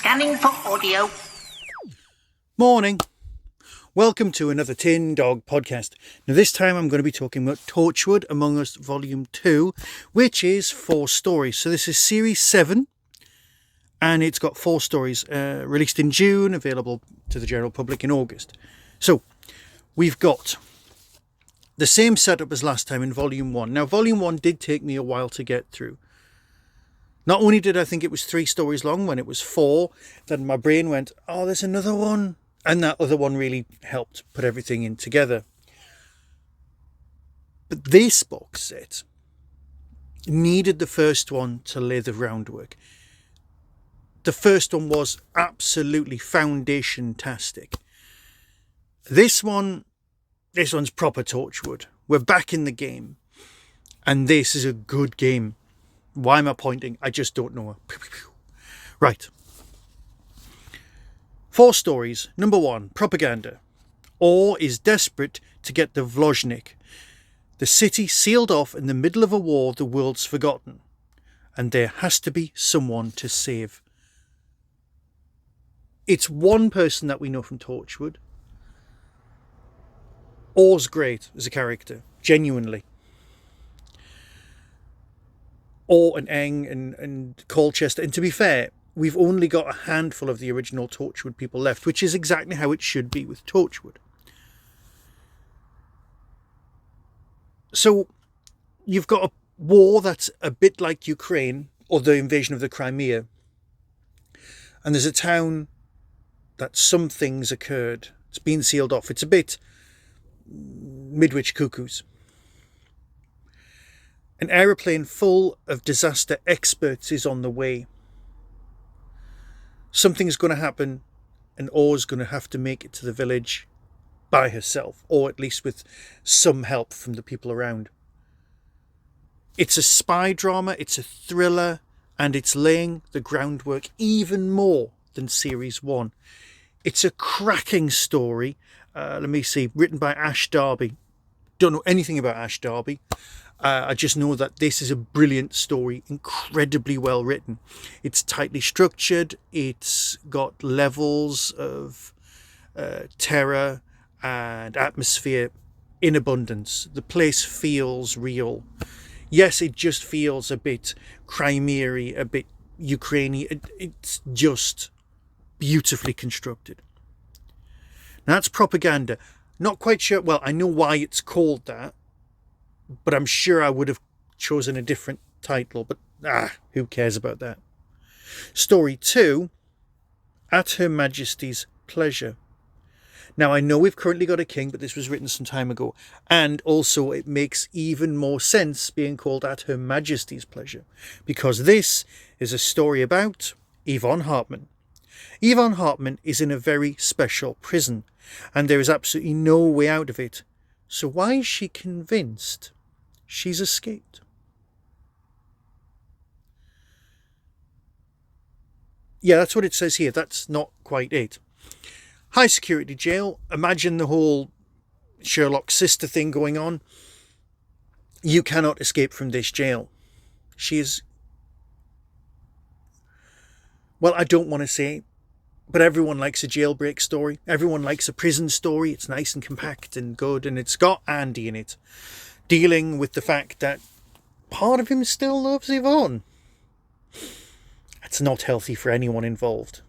Scanning for audio. Morning. Welcome to another Tin Dog podcast. Now this time I'm going to be talking about Torchwood Among Us Volume 2, which is 4 stories. So this is Series 7 and it's got 4 stories released in June, available to the general public in August. So we've got the same setup as last time in Volume 1. Now Volume 1 did take me a while to get through. Not only did I think it was 3 stories long when it was 4, then my brain went, oh, there's another one. And that other one really helped put everything in together. But this box set needed the first one to lay the groundwork. The first one was absolutely foundation-tastic. This one's proper Torchwood. We're back in the game. And this is a good game. Why am I pointing? I just don't know. Right. 4 stories. Number 1, propaganda. Orr is desperate to get the Vlozhnik. The city sealed off in the middle of a war the world's forgotten. And there has to be someone to save. It's one person that we know from Torchwood. Orr's great as a character. Genuinely. Orr and Eng and Colchester. And to be fair, we've only got a handful of the original Torchwood people left, which is exactly how it should be with Torchwood. So you've got a war that's a bit like Ukraine or the invasion of the Crimea. And there's a town that some things occurred. It's been sealed off. It's a bit Midwich Cuckoos. An aeroplane full of disaster experts is on the way. Something's going to happen and Orr's going to have to make it to the village by herself, or at least with some help from the people around. It's a spy drama, it's a thriller, and it's laying the groundwork even more than Series 1. It's a cracking story. Let me see, written by Ash Darby. Don't know anything about Ash Darby. I just know that this is a brilliant story, incredibly well written. It's tightly structured. It's got levels of terror and atmosphere in abundance. The place feels real. Yes, it just feels a bit Crimea-y, a bit Ukrainian. It's just beautifully constructed. Now, that's propaganda. Not quite sure. Well, I know why it's called that. But I'm sure I would have chosen a different title. But who cares about that? Story 2, At Her Majesty's Pleasure. Now, I know we've currently got a king, but this was written some time ago. And also it makes even more sense being called At Her Majesty's Pleasure. Because this is a story about Yvonne Hartman. Yvonne Hartman is in a very special prison. And there is absolutely no way out of it. So why is she convinced she's escaped? Yeah, that's what it says here. That's not quite it. High security jail. Imagine the whole Sherlock sister thing going on. You cannot escape from this jail. She is... Well, I don't want to say, but everyone likes a jailbreak story. Everyone likes a prison story. It's nice and compact and good. And it's got Andy in it, dealing with the fact that part of him still loves Yvonne. That's not healthy for anyone involved.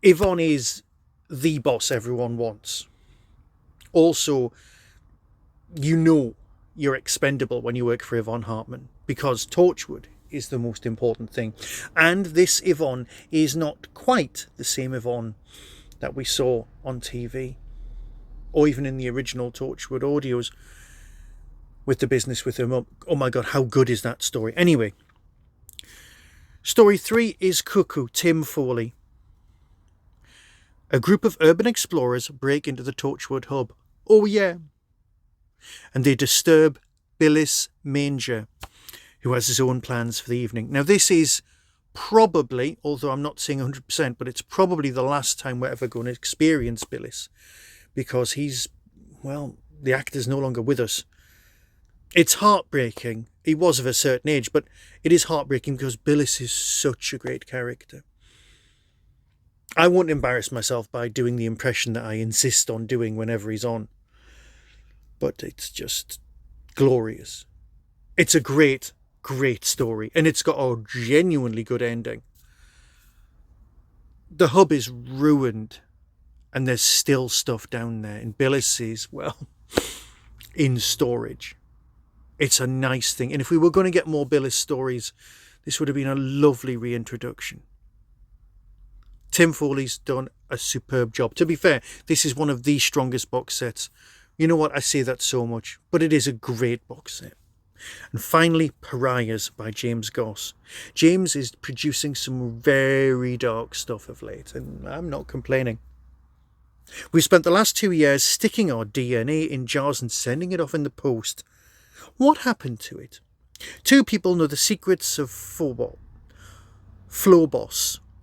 Yvonne is the boss everyone wants. Also, you know you're expendable when you work for Yvonne Hartman, because Torchwood is the most important thing. And this Yvonne is not quite the same Yvonne that we saw on TV, or even in the original Torchwood audios with the business with her mum. Oh my God, how good is that story? Anyway, story 3 is Cuckoo, Tim Foley. A group of urban explorers break into the Torchwood hub. Oh yeah. And they disturb Billis Manger, who has his own plans for the evening. Now this is probably, although I'm not saying 100%, but it's probably the last time we're ever going to experience Billis, because he's, well, the actor's no longer with us. It's heartbreaking, He was of a certain age, but it is heartbreaking because Billis is such a great character. I won't embarrass myself by doing the impression that I insist on doing whenever he's on. But it's just glorious. It's a great, great story, and it's got a genuinely good ending. The hub is ruined, and there's still stuff down there, and Billis is, well, in storage. It's a nice thing, and if we were going to get more Billis stories, this would have been a lovely reintroduction. Tim Foley's done a superb job. To be fair, this is one of the strongest box sets. You know what, I say that so much, but it is a great box set. And finally, Pariahs by James Goss. James is producing some very dark stuff of late, and I'm not complaining. We've spent the last 2 years sticking our DNA in jars and sending it off in the post. What happened to it? 2 people know the secrets of Phobos.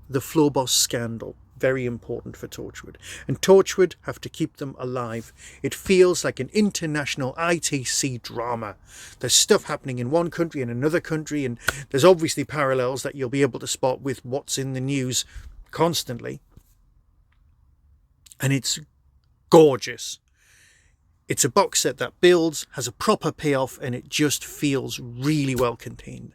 The Phobos scandal. Very important for Torchwood. And Torchwood have to keep them alive. It feels like an international ITC drama. There's stuff happening in one country and another country, and there's obviously parallels that you'll be able to spot with what's in the news constantly. And it's gorgeous. It's a box set that builds, has a proper payoff, and it just feels really well contained.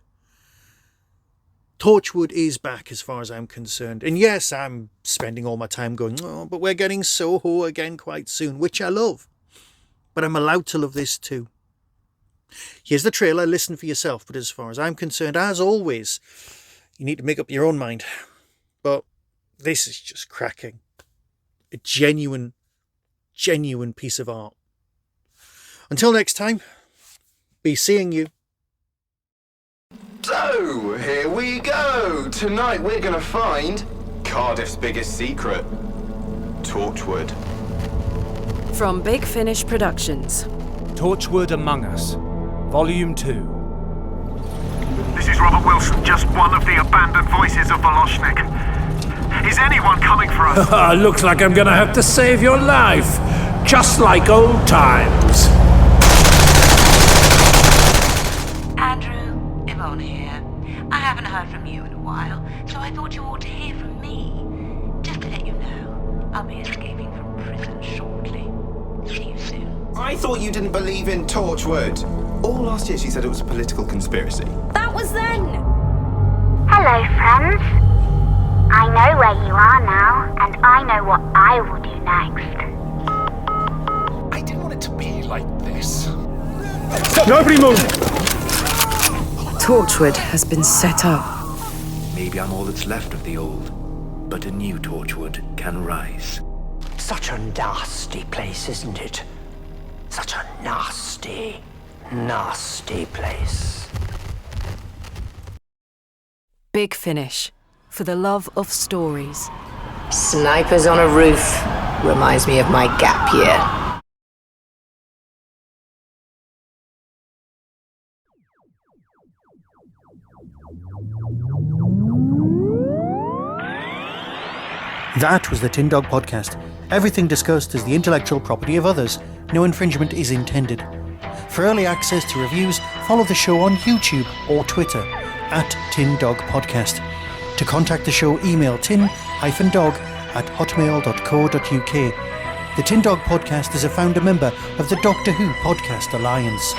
Torchwood is back as far as I'm concerned. And yes, I'm spending all my time going, oh, but we're getting Soho again quite soon, which I love. But I'm allowed to love this too. Here's the trailer, listen for yourself. But as far as I'm concerned, as always, you need to make up your own mind. But this is just cracking. A genuine piece of art. Until next time, be seeing you. So, here we go! Tonight we're gonna find Cardiff's biggest secret, Torchwood. From Big Finish Productions. Torchwood Among Us, Volume 2. This is Robert Wilson, just one of the abandoned voices of Voloshnik. Is anyone coming for us? Looks like I'm gonna have to save your life, just like old times. Andrew, Yvonne here. I haven't heard from you in a while, so I thought you ought to hear from me. Just to let you know, I'll be escaping from prison shortly. See you soon. I thought you didn't believe in Torchwood. All last year she said it was a political conspiracy. That was then! Hello, friends. I know where you are now, and I know what I will do next. I didn't want it to be like this. Nobody move! Torchwood has been set up. Maybe I'm all that's left of the old, but a new Torchwood can rise. Such a nasty place, isn't it? Such a nasty, nasty place. Big Finish. For the love of stories. Snipers on a roof reminds me of my gap year. That was the Tin Dog Podcast. Everything discussed is the intellectual property of others. No infringement is intended. For early access to reviews, follow the show on YouTube or Twitter @Tin Dog Podcast. To contact the show, email tin-dog@hotmail.co.uk. The Tin Dog Podcast is a founder member of the Doctor Who Podcast Alliance.